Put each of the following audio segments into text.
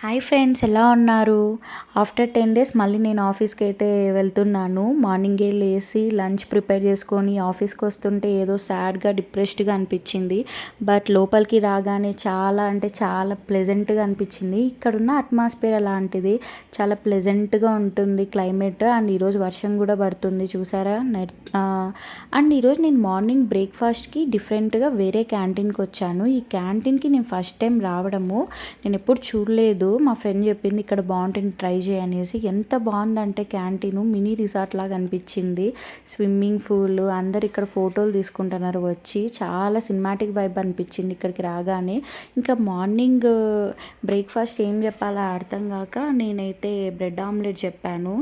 Hi friends, ఎలా ఉన్నారు? After 10 days మళ్ళీ నేను ఆఫీస్కి అయితే వెళ్తున్నాను. మార్నింగే లేసి లంచ్ ప్రిపేర్ చేసుకొని ఆఫీస్కి వస్తుంటే ఏదో సాడ్గా డిప్రెస్డ్గా అనిపించింది. బట్ లోపలికి రాగానే చాలా అంటే చాలా ప్లెజెంట్గా అనిపించింది. ఇక్కడున్న అట్మాస్ఫియర్ అలాంటిది, చాలా ప్లెజెంట్గా ఉంటుంది క్లైమేట్. అండ్ ఈరోజు వర్షం కూడా పడుతుంది, చూసారా? అండ్ ఈరోజు నేను మార్నింగ్ బ్రేక్ఫాస్ట్కి డిఫరెంట్గా వేరే క్యాంటీన్కి వచ్చాను. ఈ క్యాంటీన్కి నేను ఫస్ట్ టైం రావడము, నేను ఎప్పుడు చూడలేదు. మా ఫ్రెండ్ చెప్పింది ఇక్కడ బాగుంటుంది, ట్రై చేయనేసి. ఎంత బాగుందంటే క్యాంటీన్ మినీ రిసార్ట్ లాగా అనిపించింది. స్విమ్మింగ్ పూల్, అందరు ఇక్కడ ఫోటోలు తీసుకుంటున్నారు వచ్చి. చాలా సినిమాటిక్ వైబ్ అనిపించింది ఇక్కడికి రాగానే. ఇంకా మార్నింగ్ బ్రేక్ఫాస్ట్ ఏం చెప్పాలో అర్థం కాక నేనైతే బ్రెడ్ ఆమ్లెట్ చెప్పాను.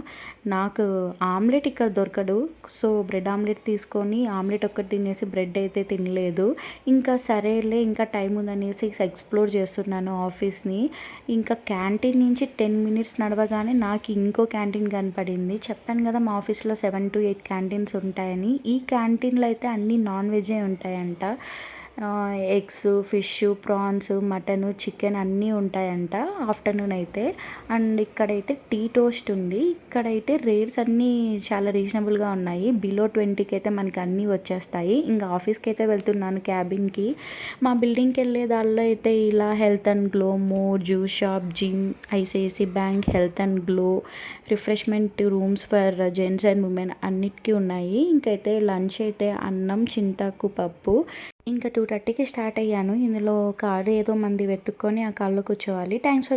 నాకు ఆమ్లెట్ ఇక్కడ దొరకదు, సో బ్రెడ్ ఆమ్లెట్ తీసుకొని ఆమ్లెట్ ఒక్కటి తినేసి బ్రెడ్ అయితే తినలేదు. ఇంకా సరేలే, ఇంకా టైం ఉందనేసి ఎక్స్ప్లోర్ చేస్తున్నాను ఆఫీస్ని. ఇంకా క్యాంటీన్ నుంచి 10 మినిట్స్ నడవగానే నాకు ఇంకో క్యాంటీన్ కనపడింది. చెప్పాను కదా మా ఆఫీస్లో 7 to 8 క్యాంటీన్స్ ఉంటాయని. ఈ క్యాంటీన్లో అయితే అన్నీ నాన్ వెజే ఉంటాయంట. Eggs, fish, prawns, mutton, chicken అన్నీ ఉంటాయంట ఆఫ్టర్నూన్ అయితే. అండ్ ఇక్కడైతే టీ టోస్ట్ ఉంది. ఇక్కడైతే రేట్స్ అన్నీ చాలా రీజనబుల్గా ఉన్నాయి. బిలో 20కి అయితే మనకి అన్నీ వచ్చేస్తాయి. ఇంకా ఆఫీస్కి అయితే వెళ్తున్నాను క్యాబిన్కి. మా బిల్డింగ్కి వెళ్ళే దానిలో అయితే ఇలా health and glow, more, juice shop, gym, ICICI bank, health and glow, refreshment rooms for gents and women అన్నిటికీ ఉన్నాయి. ఇంకైతే లంచ్ అయితే అన్నం, చింతాకు పప్పు. ఇంకా 2:30కి స్టార్ట్ అయ్యాను. ఇందులో కారు ఏదో మంది వెతుక్కొని ఆ కార్లో కూర్చోవాలి. Thanks for